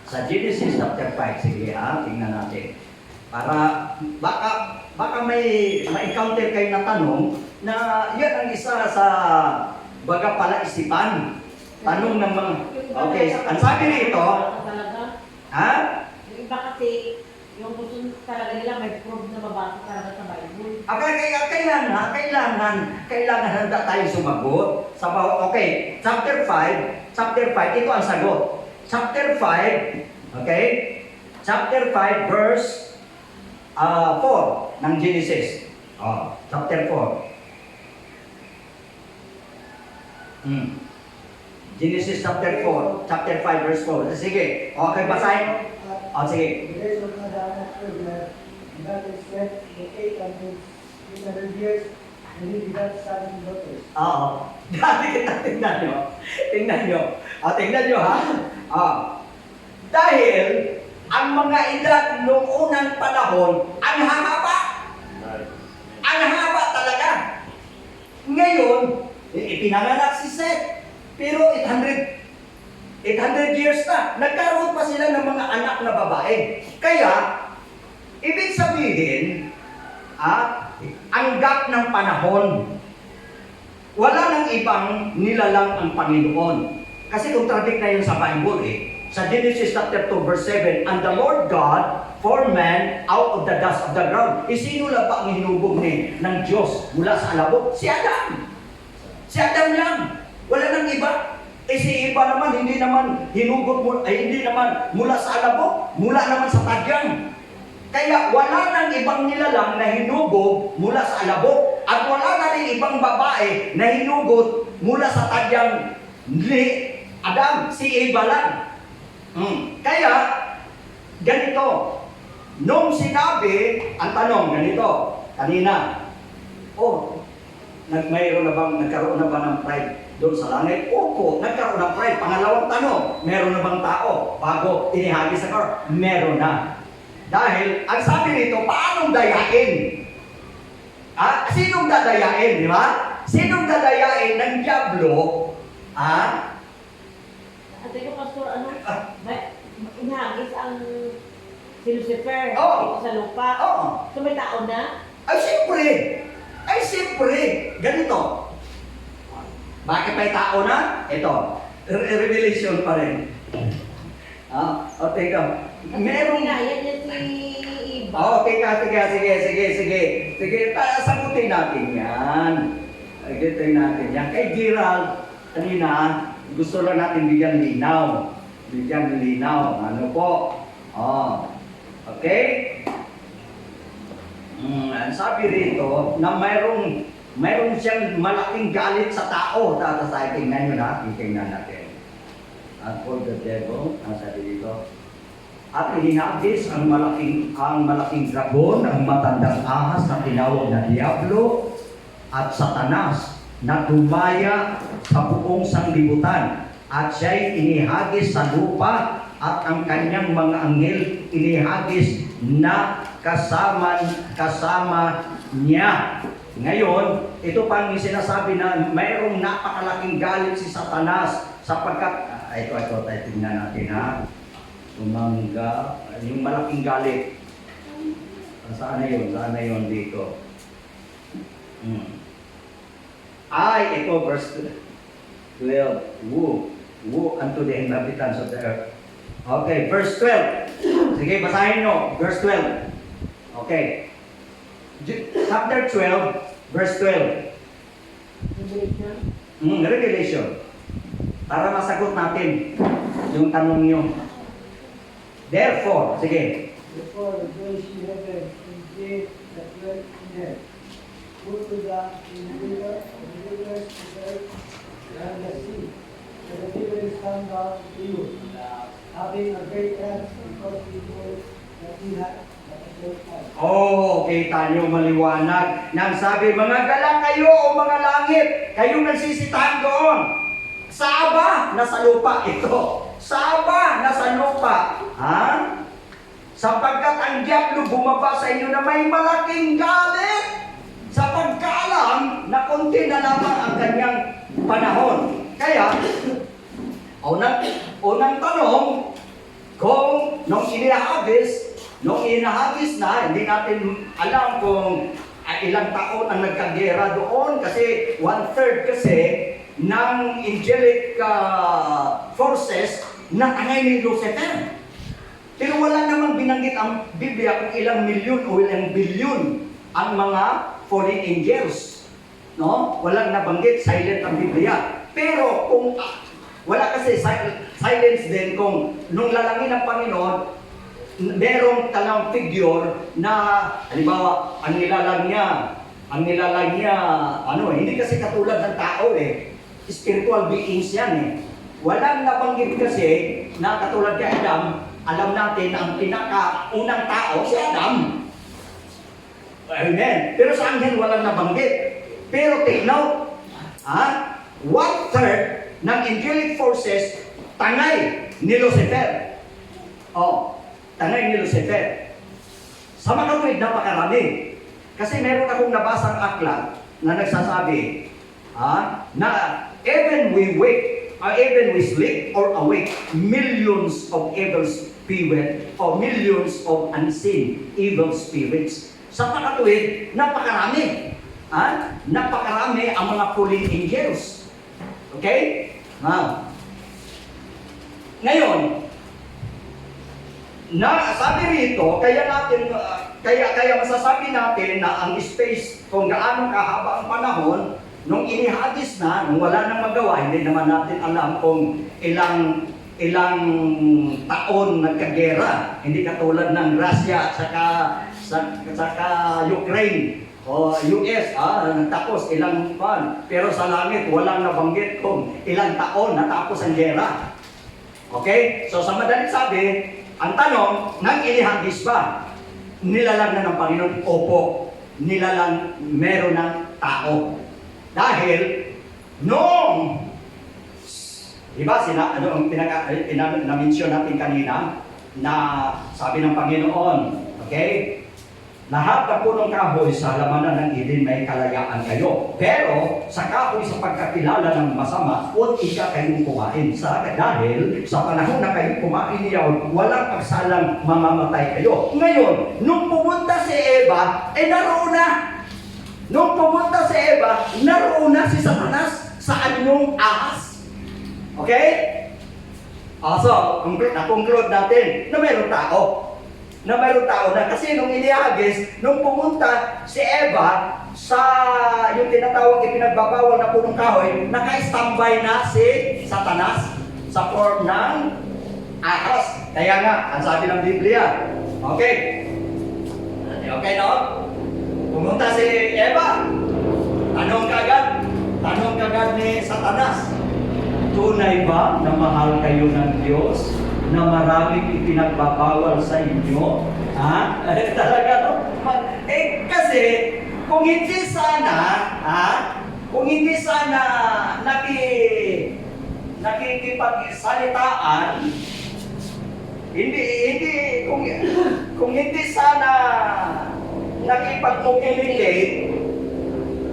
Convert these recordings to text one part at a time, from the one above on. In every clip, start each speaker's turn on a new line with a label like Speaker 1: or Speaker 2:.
Speaker 1: Sa Genesis chapter 5, sige tingnan natin. Para baka may ma-encounter kayo na tanong na yan ang isa sa baga palaisipan. Tanong ng mga, okay, ang sabi rito, ha?
Speaker 2: Yung iba kasi, yung gusto talaga nila may proof na mabasa talaga sa Bible.
Speaker 1: Kailangan handa tayong sumagot. Okay, chapter 5, ito ang sagot. Chapter 5, okay? Chapter 5, verse 4 ng Genesis. Chapter 4. Genesis chapter 4, chapter 5, verse 4. Sige, okay, basahin. Sige.
Speaker 3: The days of Adam after that, and that is spent in 800 years, and he begat sons and daughters.
Speaker 1: Dati kita tingnan nyo. Tingnan nyo ha. Dahil ang mga edad noong unang panahon, ang hahaba. Ang haba talaga. Ngayon, ipinanganak si Seth. Pero 800 years na. Nagkaroon pa sila ng mga anak na babae. Kaya, ibig sabihin, ang gap ng panahon, wala nang ibang nilalang ang Panginoon. Kasi contradict na yun sa Bible Sa Genesis chapter 2 verse 7, and the Lord God formed man out of the dust of the ground. Sino lang ba ang hinubog ng Diyos mula sa alabok? Si Adam. Si Adam lang. Wala nang iba. Si Eva naman, hindi naman hindi naman mula sa alabok, mula naman sa tadyang. Kaya wala nang ibang nilalang na hinubog mula sa alabok at wala na rin ibang babae na hinugot mula sa tadyang ni Adam, si Eva lang. Kaya, ganito, nung sinabi, ang tanong, ganito, kanina, nagkaroon na ba ng pride doon sa langit? Opo, nagkaroon ng pride. Pangalawang tanong, meron na bang tao bago inihagi sa kar? Meron na. Dahil, ang sabi nito, paanong dayain? Sinong dadayain, di ba? Sinong dadayain ng Diablo?
Speaker 2: Teka, Pastor, inahagis ang si Lucifer
Speaker 1: Oo.
Speaker 2: dito sa lupa. So may tao na?
Speaker 1: Ay, siyempre. Ganito. Bakit may tao na? Ito. Revelation pa rin. Teka. Meron.
Speaker 2: Yan si Eva.
Speaker 1: Sige. Sagutin natin yan. Kay Gerald, kanina, gusto lang natin bigyan linaw. Ano po? Okay? Ang sabi rito na mayroon siyang malaking galit sa tao. Tingnan nyo na. Tingnan natin. And for the devil, ang sabi dito, at ininagis ang malaking dragon, ang matandang ahas na tinawag na Diablo at Satanas na dumaya sa buong sanglibutan, at siya'y inihagis sa lupa at ang kanyang mga anghel inihagis na kasama niya. Ngayon, ito pang sinasabi na mayroong napakalaking galit si Satanas sapagkat, ito tayo tingnan natin tumangga, yung malaking galit. Saan na yun dito? Ito verse 12. Woe unto the inhabitants of the earth. Okay, verse 12. Sige, basahin nyo. Verse 12. Okay. Chapter 12, verse 12. Revelation. Para masagot natin yung tanong nyo. Therefore, sige.
Speaker 3: Therefore, rejoice ye heaven, and ye that dwell in them. Go to the rivers of the earth, and the sea, and the rivers come down to you, having a great wrath, because people that he had at a short time.
Speaker 1: Kita nyo maliwanag. Nang sabi, mga galang kayo o mga langit, kayong nagsisitahan doon. Saba, nasa lupa ito. Saba, nasa lupa. Sapagkat ang Diablo bumaba sa inyo na may malaking galit sa pagkaalam na konti na lamang ang kanyang panahon. Kaya, unang tanong, Kung nung inihagis na, hindi natin alam kung ilang taon ang nagkagera doon kasi 1/3 kasi ng angelic forces na tangay ni Lucifer. Pero wala namang binanggit ang Biblia kung ilang milyon o ilang bilyon ang mga fallen angels. No? Walang nabanggit, silent ang Biblia. Pero kung wala kasi silence din kung nung lalangin ng Panginoon, merong talang figure na, halimbawa, ang nilalang niya, hindi kasi katulad ng tao spiritual beings yan Walang nabanggit kasi na katulad kay Adam, alam natin na ang pinaka-unang tao si Adam. Amen. Pero sa anghel walang nabanggit. Pero take note, 1/3 ng angelic forces tangay ni Lucifer. Tangay ni Lucifer. Sa makatuwid, napakarami. Kasi meron akong nabasang aklat na nagsasabi na even we sleep or awake, millions of evil spirits or millions of unseen evil spirits. Sa makatuwid, napakarami. Napakarami ang mga fallen angels. Okay? Ngayon, sabi rito, kaya masasabi natin na ang space, kung gaano kahaba ang panahon, nung inihagis na, nung wala nang magawa, hindi naman natin alam kung ilang taon nagkagera. Hindi katulad ng Russia saka Ukraine o US, natapos ilang pan. Pero sa langit, walang nabanggit kung ilang taon natapos ang gera. Okay? So sa madaling sabi, ang tanong, nang inihagis ba? Nilalang na ng Panginoon? Opo. Nilalang meron ng tao. Dahil, noong, diba, na-mention natin kanina, na sabi ng Panginoon, okay, lahat ng punong kahoy sa halamanan ng Eden may kalayaan kayo. Pero sa kahoy sa pagkakilala ng masama, huwag isa kayong kumain. Dahil sa panahon na kayong kumain niyaon, walang pagsalang mamamatay kayo. Ngayon, nung pumunta si Eva, naroon na. Nung pumunta si Eva, naroon na si Satanas sa anyong ahas. Okay? So, na-conclude natin na mayroong tao. Kasi nung inihagis, nung pumunta si Eva sa yung tinatawag ipinagbabawal na punong kahoy, naka-standby na si Satanas sa form ng ahas. Kaya nga, ang sabi ng Biblia. Okay? Okay, no? Pumunta si Eva. Tanong kagad ni Satanas, tunay ba na mahal kayo ng Diyos? Na maraming ipinagbabawal sa inyo? Talaga no? Kasi kung hindi sana nakikipagsalitaan, kung hindi sana nakipag-communicate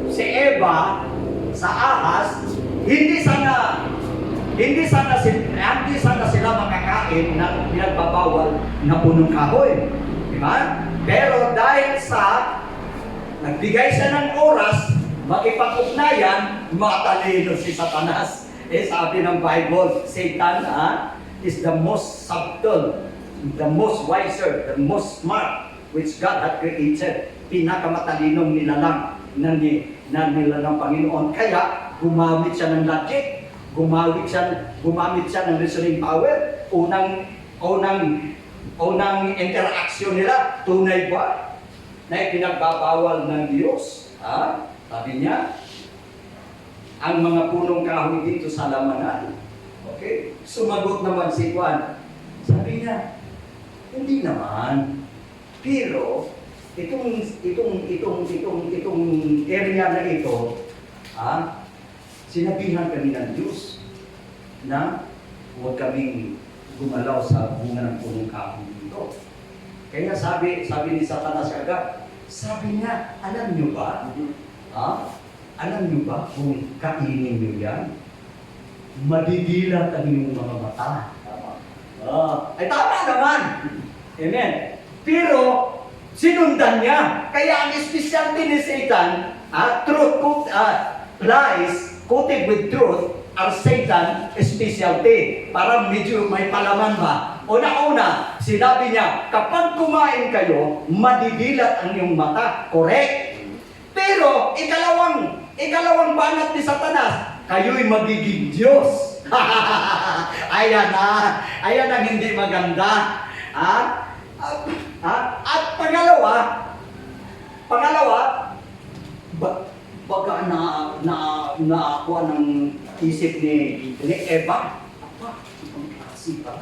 Speaker 1: si Eva sa ahas, hindi sana sila makakain ng pinagbabawal na punong kahoy. Diba? Pero dahil sa nagbigay siya ng oras, makipag-ugnayan, matalino si Satanas. Sabi ng Bible, Satan is the most subtle, the most wiser, the most smart, which God had created. Pinakamatalinong nilalang ng Panginoon. Kaya, gumamit siya ng logic, gumamit siya ng reasoning power. Unang interaction nila, tunay ba na ipinagbabawal ng Diyos? Sabi niya, ang mga punong kahoy dito sa lamanan. Okay? Sumagot naman si Juan. Sabi niya, hindi naman. Pero, itong area na ito, sinabihan kami ng Diyos na huwag kaming gumalaw sa bunga ng punong kahoy dito. Kaya sabi ni Satanas agad, sabi niya, alam niyo ba? Alam niyo ba kung kainin niyo yan? Madidila ang inyong mga mata. Ay tama naman. Amen. Pero, sinundan niya. Kaya ang specialty ni Satan, lies coated with truth are Satan specialty. Para medyo may palaman ba? Una-una, sinabi niya, kapag kumain kayo, madidilat ang iyong mata. Correct. Pero, ikalawang banat ni Satanas, kayo'y magiging Diyos. Ayan ang hindi maganda. At pangalawa, baga naakuha ng isip ni Eva. Ang klase ba?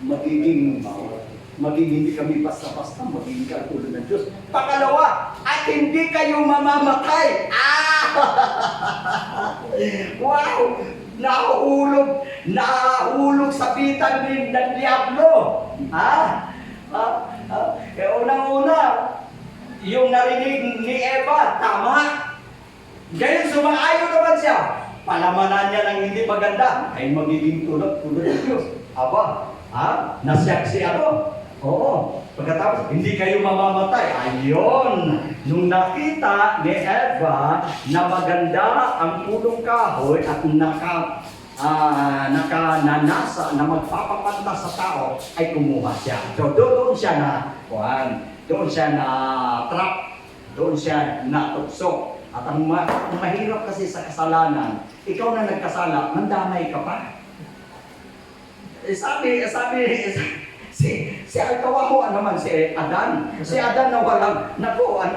Speaker 1: Magiging hindi kami basta-basta, magiging katulad ng Diyos. Pangalawa, at hindi kayo mamamatay. Wow! Nahulog sa bitan ng Diablo. Unang-una, yung narinig ni Eva, tama. Ngayon, sumaayon naman siya. Palamanan niya ng hindi maganda, ay magiging tulad ng Diyos. Nasyak siya ako. Oo. Pagkatapos, hindi kayo mamamatay. Ayun. Nung nakita ni Eva na maganda ang punong kahoy at nakananasa na magpapapanta sa tao, ay kumuha siya. So, doon siya na trap. Doon siya natukso. At ang mahirap kasi sa kasalanan, ikaw na nagkasala, mandamay ka pa. Si kawawa naman si Adan. Si Adan na walang,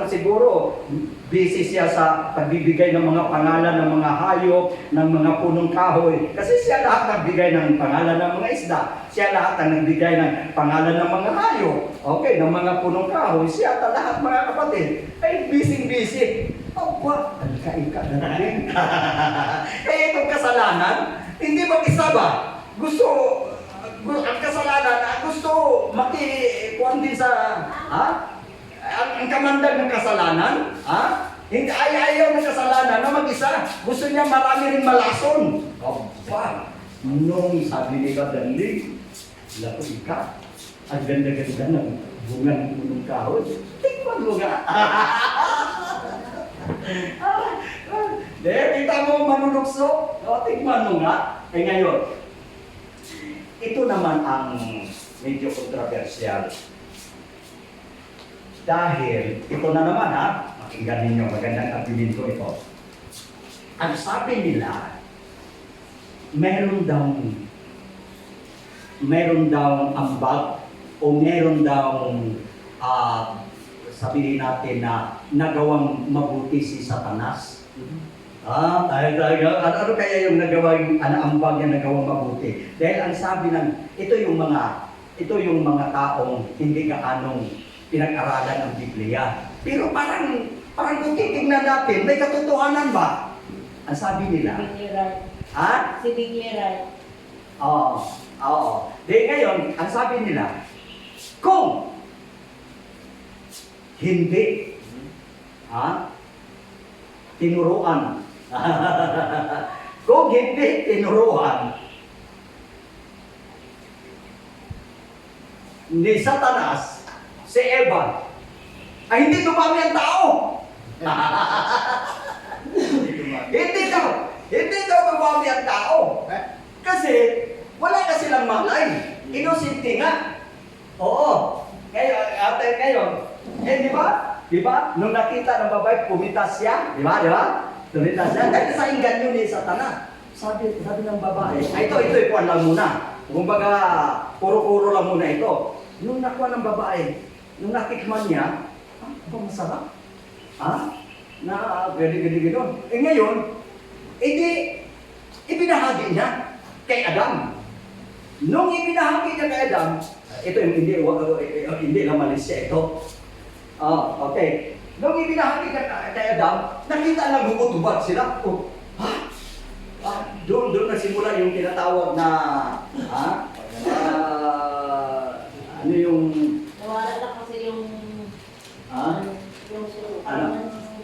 Speaker 1: siguro, busy siya sa pagbibigay ng mga pangalan ng mga hayop, ng mga punong kahoy. Kasi siya lahat nagbigay ng pangalan ng mga isda. Siya lahat ang nagbigay ng pangalan ng mga hayop. Okay, ng mga punong kahoy. Siya lahat mga kapatid. Ay, busy. Aba, alika-ika na rin. Kaya itong kasalanan, hindi mag-isa ba? Ang kasalanan, gusto makikuhan din sa, ang kamandag ng kasalanan, hindi ayaw ng kasalanan na mag-isa. Gusto niya marami rin malason. Aba, nung sabi ni Kadali, lako ika, ang ganda-ganda ng bunga ng punong kahoy. Tingnan mo nga. Kita mo manunukso? Tingnan mo nga. Ngayon, ito naman ang medyo controversial. Dahil, ito na naman pakinggan ninyo, magandang argumento ito. Ang sabi nila, meron daw ambag o meron daw sabihin natin na nagawang mabuti si Satanas. Ano kaya yung nagawang ambag niya nagawang mabuti? Dahil ang sabi ito yung mga taong hindi gaanong pinag-aralan ng Biblia. Pero parang kung titignan natin, may katotohanan ba? Ang sabi nila.
Speaker 2: Si Biglie Wright.
Speaker 1: Oo. Dahil ngayon, ang sabi nila, kung hindi tinuruan. Kung hindi tinuruan ni Satanas si Eva, ay hindi dumami ang tao. Hindi daw dumami ang tao. Kasi wala ka silang malay. Inosente nga. Oo. Ngayon, di ba? Nung nakita ng babae, pumitas siya. Di ba? Pumitas siya. Dahil sa inganyo ni Satanas. Sabi ng babae, ito, ikuan lang muna. Kumbaga, puro-puro lang muna ito. Nung nakuha ng babae, nung natikman niya, masarap. Gano'n. Ngayon, ibinahagi niya kay Adam. Nung ibinahagi niya kay Adam, ito yung hindi lang malis siya ito. Okay. Nung ibinahagi niya kay Adam, nakita lang hubot-hubad sila. Doon nagsimula yung tinatawag na, ano yung...
Speaker 2: Nawala lang kasi yung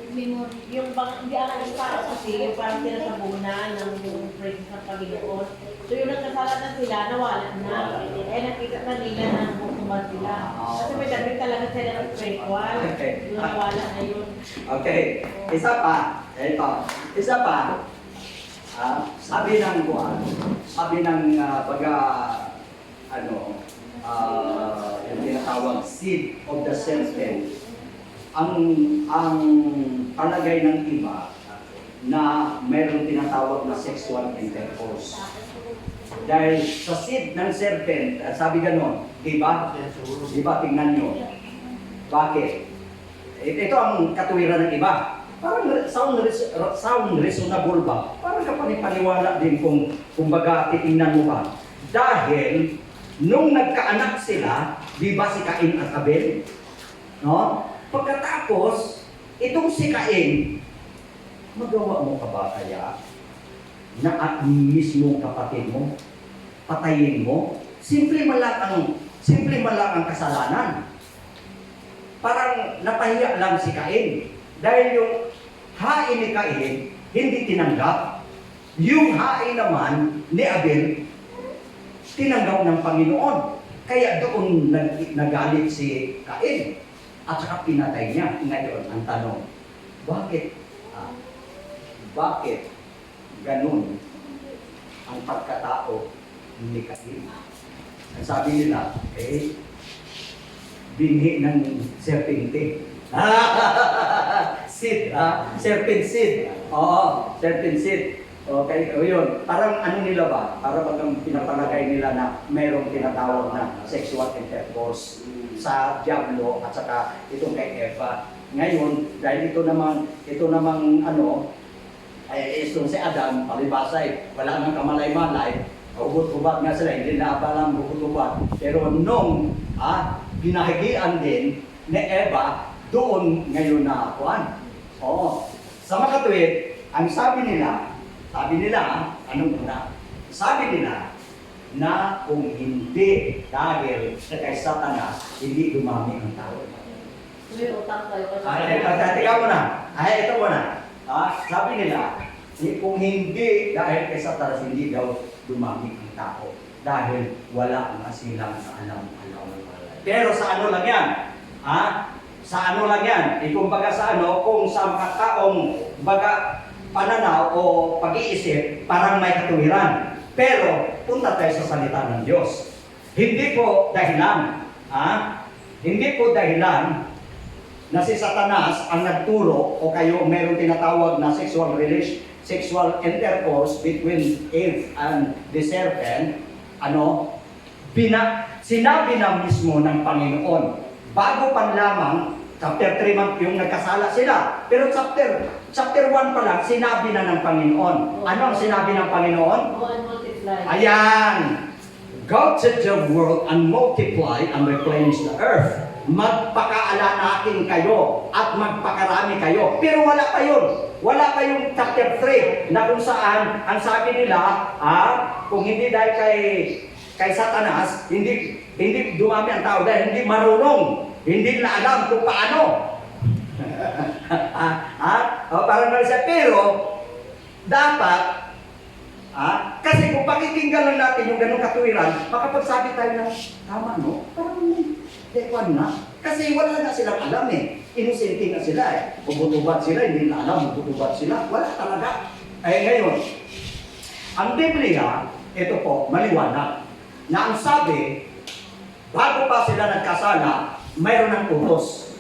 Speaker 2: hindi alam para kasi yung parang sinasabunan ng yung presence ng Panginoon. So yung nagkasalanan sila, nawala na. na. Eh, nakita na nila na bukuma sila. Kasi may damit talaga sila ng spiritual. Yung nawala na yun.
Speaker 1: Okay, isa pa. Ito, isa pa. Sabi ng buwan, sabi ng yung tinatawag seed of the serpent, ang palagay ng iba na mayroong tinatawag na sexual intercourse. Dahil sa seed ng serpent, sabi ganon, di ba? Di ba, tingnan nyo. Bakit? Ito ang katuwiran ng iba. Parang sound reasonable ba? Parang kapanipaniwala din kung kumbaga titingnan mo ba. Dahil nung nagkaanak sila, di ba si Cain at Abel? No? Pagkatapos, itong si Cain, magawa mo ka ba kaya na at mismo kapatid mo, patayin mo? Simple man lang ang kasalanan. Parang napahiya lang si Cain. Dahil yung hain ni Cain, hindi tinanggap. Yung hain naman ni Abel, tinanggap ng Panginoon. Kaya doon nagalit si Cain. At saka pinatay niya. Ngayon, ang tanong, bakit ganun ang pagkatao ni Cain? Ang sabi nila, binhi ng serpente. Seed, serpent seed. Oo, serpent seed. Okay, yun. Parang ano nila ba? Para bagang pinapalagay nila na mayroong tinatawag na sexual intercourse sa Diablo at saka itong kay Eva. Ngayon, dahil ito namang si Adam, palibasa wala nang kamalay-malay, ugot-ubat nga sila, hindi na abalang ugot-ubat. Pero nung binahigian din ni Eva, doon ngayon na akuan. Oo. Sa makatuwid, ang sabi nila, anong una? Sabi nila, na kung hindi dahil kay Satanas, hindi dumami ang tao.
Speaker 2: May utang kayo.
Speaker 1: Teka muna. Ito muna. Sabi nila, kung hindi dahil kay Satanas, hindi daw dumami ang tao. Dahil wala nga silang alam. Pero sa ano lang yan? Sa ano lang yan? Kumbaga kung sa mga taong pananaw o pag-iisip, parang may katuwiran. Pero, punta tayo sa salita ng Diyos. Hindi po dahilan na si Satanas ang nagturo o kayo mayroong tinatawag na sexual intercourse between Eve and the serpent, sinabi na mismo ng Panginoon. Bago pa lamang, chapter 3 man yung nagkasala sila. Pero chapter 1 pa lang, sinabi na ng Panginoon. Ano ang sinabi ng Panginoon?
Speaker 2: Go and multiply.
Speaker 1: Ayan! Go to the world and multiply and replenish the earth. Magpakaalanakin kayo at magpakarami kayo. Pero wala pa yun. Wala pa yung chapter 3 na kung saan ang sabi nila, kung hindi dahil kay Satanas, hindi dumami ang tao dahil hindi marunong. Hindi na alam kung paano. Parang na siya. Pero, dapat, kasi kung pakikinggan lang natin yung ganung katuwiran, makapagsabi tayo na, tama no? Parang dekwan na. Kasi wala na silang alam Inosente na sila Bubutubad sila, hindi na alam, bubutubad sila. Wala talaga. Ngayon, ang Biblia, ito po, maliwanag. Na ang sabi, bago pa sila nagkasala, mayroon ng utos.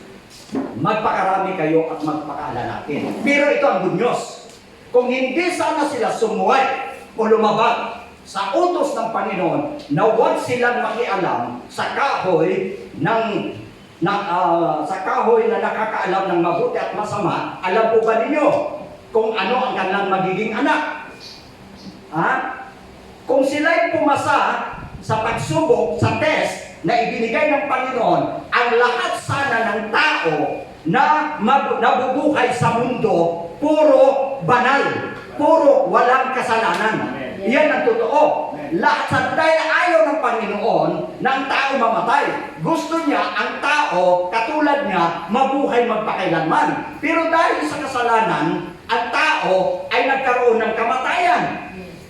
Speaker 1: Magpakarami kayo at magpakaalanakin. Pero ito ang good news. Kung hindi sana sila sumuway o lumabag sa utos ng Panginoon na huwag silang makialam sa kahoy na nakakaalam ng mabuti at masama, alam po ba ninyo kung ano ang kanilang magiging anak? Kung sila'y pumasa sa pagsubok, sa test na ibinigay ng Panginoon, ang lahat sana ng tao na nabubuhay sa mundo, puro banal, puro walang kasalanan. Yan ang totoo. Lahat sa dahil ayaw ng Panginoon na ang tao mamatay. Gusto niya ang tao, katulad niya, mabuhay magpakailanman. Pero dahil sa kasalanan, ang tao ay nagkaroon ng kamatayan.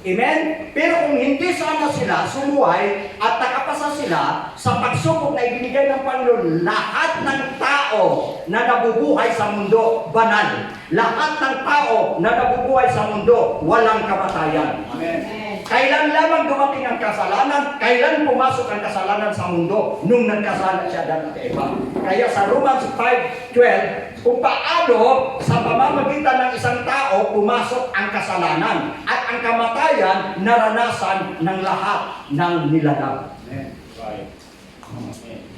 Speaker 1: Amen? Pero kung hindi sana sila sumuway at nakapasa sila sa pagsubok na ibinigay ng Panginoon, lahat ng tao na nabubuhay sa mundo, banal. Lahat ng tao na nabubuhay sa mundo, walang kamatayan.
Speaker 3: Amen.
Speaker 1: Kailan lamang dumating ang kasalanan? Kailan pumasok ang kasalanan sa mundo? Nung nagkasala siya Adan at Eva. Kaya sa Romans 5:12, kung paano sa pamamagitan ng isang tao pumasok ang kasalanan at ang kamatayan naranasan ng lahat ng nilalang.
Speaker 3: Amen.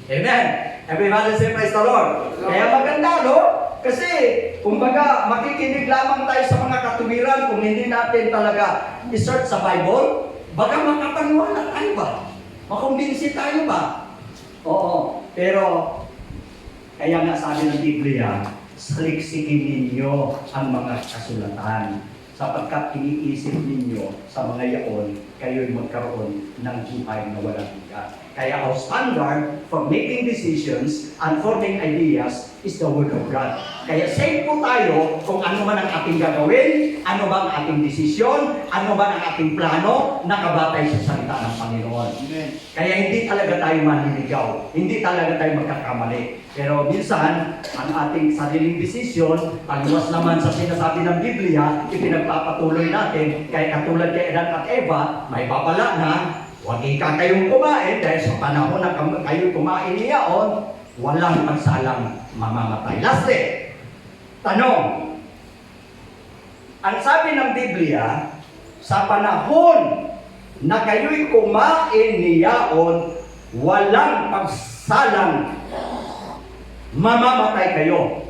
Speaker 1: Amen. Everybody say praise the Lord. Kaya maganda, no? Kasi, kumbaga, makikinig lamang tayo sa mga katuwiran kung hindi natin talaga i-search sa Bible. Baga makapaniwala tayo ba? Makumbinsi tayo ba? Oo. Pero, kaya nga sabi ng Biblia, saliksikin ninyo ang mga kasulatan sapagkat iniisip ninyo sa mga yaon, kayo'y magkaroon ng buhay na walang hanggan. Kaya our standard for making decisions and forming ideas is the Word of God. Kaya safe po tayo kung ano man ang ating gagawin, ano ba ang ating desisyon, ano ba ang ating plano, nakabatay sa salita ng Panginoon.
Speaker 3: Amen.
Speaker 1: Kaya hindi talaga tayo manliligaw, hindi talaga tayo magkakamali. Pero minsan, ang ating sariling desisyon, paliwas naman sa sinasabi ng Biblia, ipinagpapatuloy natin, kaya katulad kay Adan at Eva, may babala na, huwag ika kayong kumain dahil sa panahon na kayo kumain niyaon, walang pagsalang mamamatay. Lastly, tanong, ang sabi ng Biblia, sa panahon na kayo'y kumain niyaon, walang pagsalang mamamatay kayo.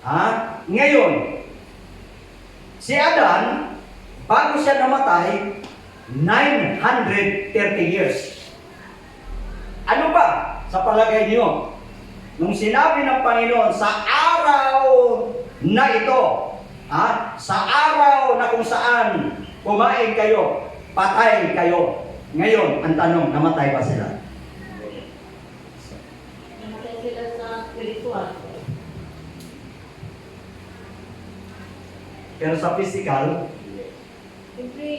Speaker 1: Ha? Ngayon, si Adan, bago siya namatay, 930 years. Ano ba sa palagay niyo? Nung sinabi ng Panginoon sa araw na ito, sa araw na kung saan kumain kayo, patay kayo. Ngayon, ang tanong, namatay ba sila?
Speaker 2: Namatay sila sa spiritual.
Speaker 1: Pero sa physical,
Speaker 2: Siyempre,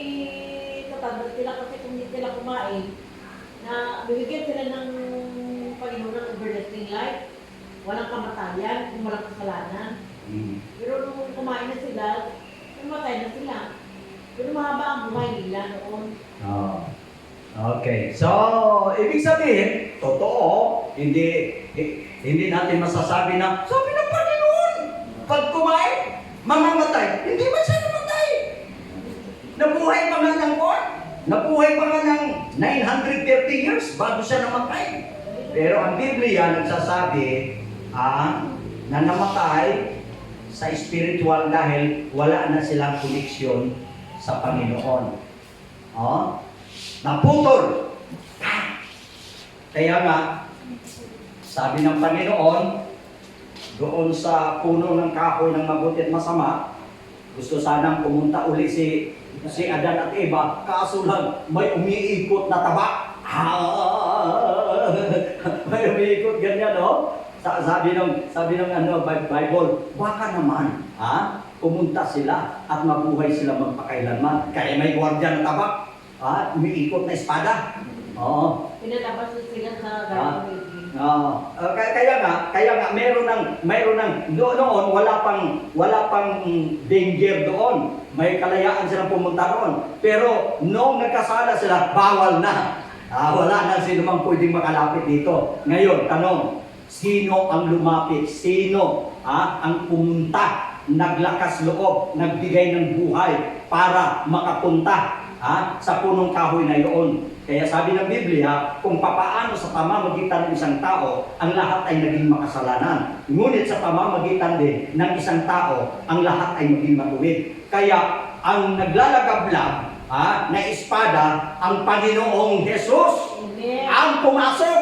Speaker 2: tatanda sila kasi kung hindi sila kumain, na bibigyan sila ng Panginoon ng everlasting life, walang kamatayan, kung walang kasalanan. Pero nung kumain na sila, namatay na sila. Pero mahaba ang buhay nila noon.
Speaker 1: Okay. So, ibig sabihin, totoo, hindi natin masasabi na, sabi ng Panginoon, pag kumain, mamamatay. Hindi ba siya namatay? Nabuhay pa nga ng Nabuhay pa nga ng 930 years bago siya namatay. Pero ang Biblia nagsasabi na namatay sa spiritual dahil wala na silang koneksyon sa Panginoon. Naputol. Kaya nga, sabi ng Panginoon, doon sa puno ng kahoy ng mabuti at masama, gusto sanang pumunta uli si Adan at Eva, kaso lang may umiikot na taba. May umiikot ganyan, no? Sabi ng Bible, baka naman, pumunta sila at mabuhay sila magpakailanman. Kaya may gwardiya na tabak, umiikot na espada.
Speaker 2: Pinalabas na sila sa Garden of Eden.
Speaker 1: Kaya nga meron ng noon wala pang danger doon. May kalayaan silang pumunta roon. Pero noong nagkasala sila, bawal na. Wala na sino mang pwedeng makalapit dito. Ngayon, tanong, sino ang lumapit? Sino ang pumunta, naglakas loob, nagbigay ng buhay para makapunta sa punong kahoy na iyon? Kaya sabi ng Biblia, kung papaano sa pamamagitan ng isang tao, ang lahat ay naging makasalanan. Ngunit sa pamamagitan din ng isang tao, ang lahat ay maging matuwid. Kaya ang naglalagablab na espada, ang Panginoong Jesus,
Speaker 2: Amen.
Speaker 1: ang pumasok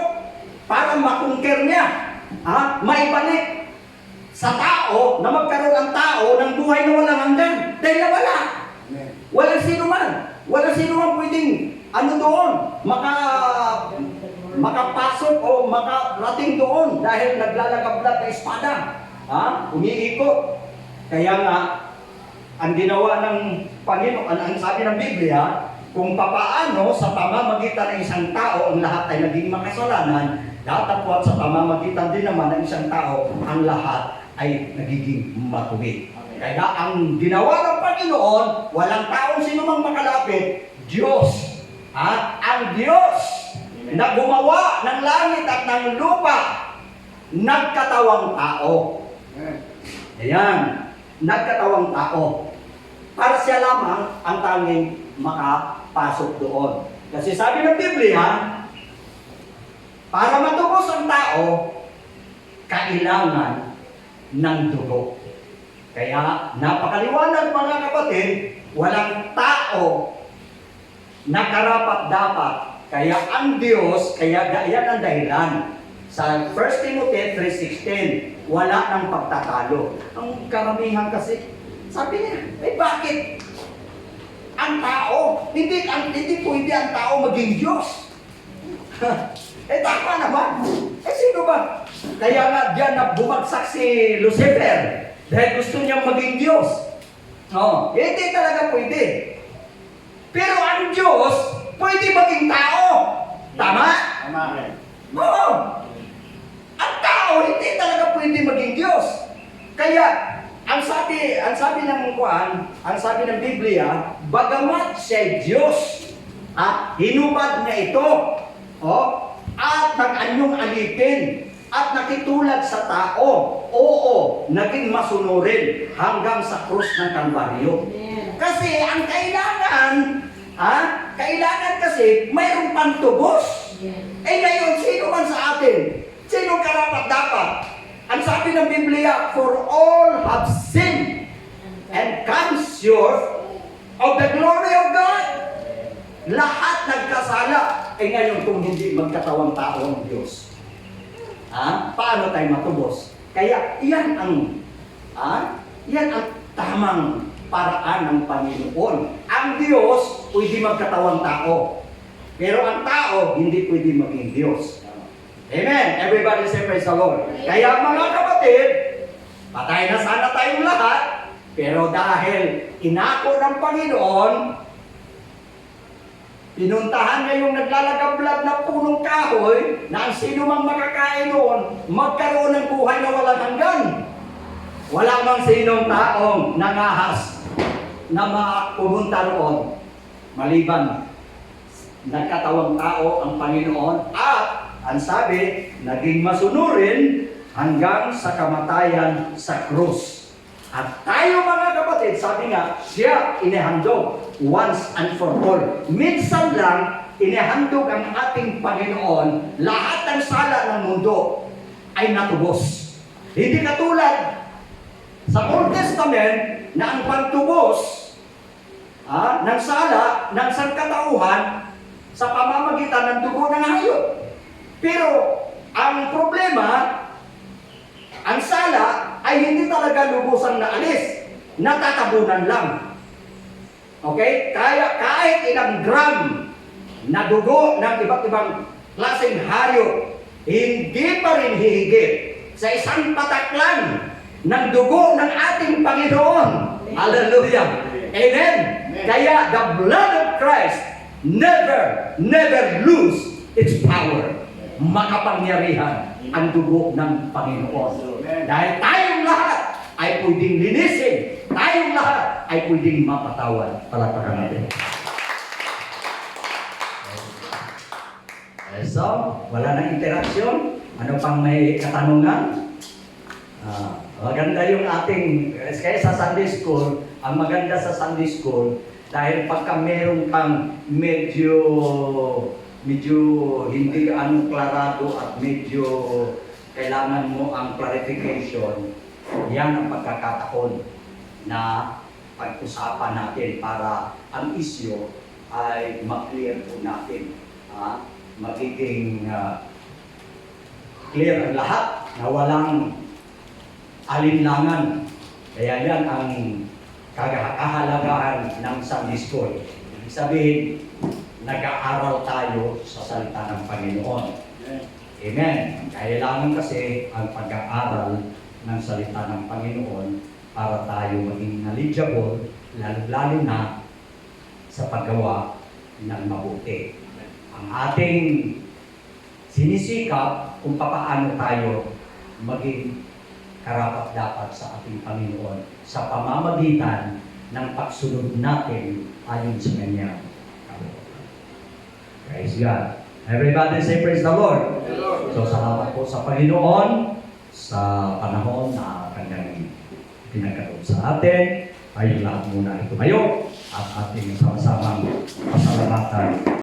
Speaker 1: para makungker niya, maibalik sa tao na magkaroon ang tao ng buhay na walang hanggan. Dahil wala. Walang sino man pwedeng doon, makapasok o makarating doon dahil naglalagablab na espada. Umiikot. Kaya nga, ang ginawa ng Panginoon, ang sabi ng Biblia, kung papaano sa pamamagitan ng isang tao ang lahat ay naging makasalanan, datapwat sa pamamagitan din naman ng isang tao ang lahat ay nagiging matuwid. Kaya ang ginawa ng Panginoon, walang taong sinumang makalapit, Diyos. At ang Diyos na gumawa ng langit at ng lupa, nagkatawang tao. Ayan, nagkatawang tao. Para siya lamang ang tanging makapasok doon. Kasi sabi ng Biblia, para matubos ang tao, kailangan ng dugo. Kaya napakaliwanag mga kapatid, walang tao na karapat-dapat. Kaya ang Diyos, kaya yan ang dahilan. Sa 1 Timothy 3:16, wala nang pagtatalo. Ang karamihan kasi, sabi niya, bakit? Ang tao, hindi pwede ang tao maging Diyos. Tama naman. Sino ba? Kaya nga diyan na bumagsak si Lucifer dahil gusto niyang maging Diyos. Hindi talaga pwede. Pero ang Diyos, pwede maging tao. Tama?
Speaker 4: Tama.
Speaker 1: Oo. Ang tao, hindi talaga pwede maging Diyos. Kaya, ang sabi ng Biblia, bagamat siya Diyos, hinubad na ito, at nag-anyong alipin, at nakitulad sa tao, oo, naging masunurin hanggang sa krus ng Kalbaryo. Kasi ang kailangan kasi mayroong pantubos. Ngayon, sino man sa atin? Sino karapat-dapat? Ang sabi ng Biblia, for all have sinned and come short of the glory of God. Lahat nagkasala. Ngayon kung hindi magkatawang tao ang Diyos, paano tayo matubos? Kaya iyan ang tamang paraan ng Panginoon. Ang Diyos pwede magkatawang tao. Pero ang tao hindi pwede maging Diyos. Amen. Everybody say praise the Lord. Kaya mga kapatid, patay na sana tayong lahat, pero dahil inako ng Panginoon, pinuntahan niya yung naglalagablab na punong kahoy na ang sino mang makakain noon, magkaroon ng buhay na walang hanggan. Wala mang sinong taong nangahas na mapumunta roon, maliban nagkatawang tao ang Panginoon at ang sabi, naging masunurin hanggang sa kamatayan sa krus. At tayo mga kapatid, sabi nga, siya inihandog once and for all. Minsan lang, inihandog ang ating Panginoon, lahat ng sala ng mundo ay natubos. Hindi katulad sa Old Testament na ang pagtubos ng sala ng sangkatauhan sa pamamagitan ng dugo ng hayop. Pero ang problema, ang sala ay hindi talaga lubusang naalis, natatabunan lang. Okay? Kaya kahit ilang gram na dugo ng iba't ibang klaseng hayop, hindi pa rin hihigit sa isang patak lang ng dugo ng ating Panginoon. Hallelujah! Amen! Kaya the blood of Christ never lose its power. Makapangyarihan ang dugo ng Panginoon. Dahil tayong lahat ay pwedeng linisin, tayong lahat ay pwedeng mapatawad. Palakpakan natin. So, wala nang interaksyon. Ano pang may katanungan? Maganda yung ating, kaya sa Sunday School, ang maganda sa Sunday School, dahil pagka meron kang medyo hindi klarado at medyo kailangan mo ang clarification, yan ang pagkakataon na pag-usapan natin para ang issue ay ma-clear po natin. Magiging clear ang lahat na walang alinlangan. Kaya yan ang kahalagahan ng Sunday School. Ibig sabihin, nag-aaral tayo sa salita ng Panginoon. Amen. Kailangan kasi ang pag-aaral ng salita ng Panginoon para tayo maging knowledgeable, lalo na sa paggawa ng mabuti. Ang ating sinisikap kung paano tayo maging karapat-dapat sa ating Panginoon sa pamamagitan ng pagsunod natin ayon sa Kanyang kalooban. Praise God. Everybody say praise the Lord. So salamat po sa Panginoon sa panahon na Kanyang pinagkaloob sa atin. Tayo lahat muna ay tumayo at ating sama-samang pasalamatan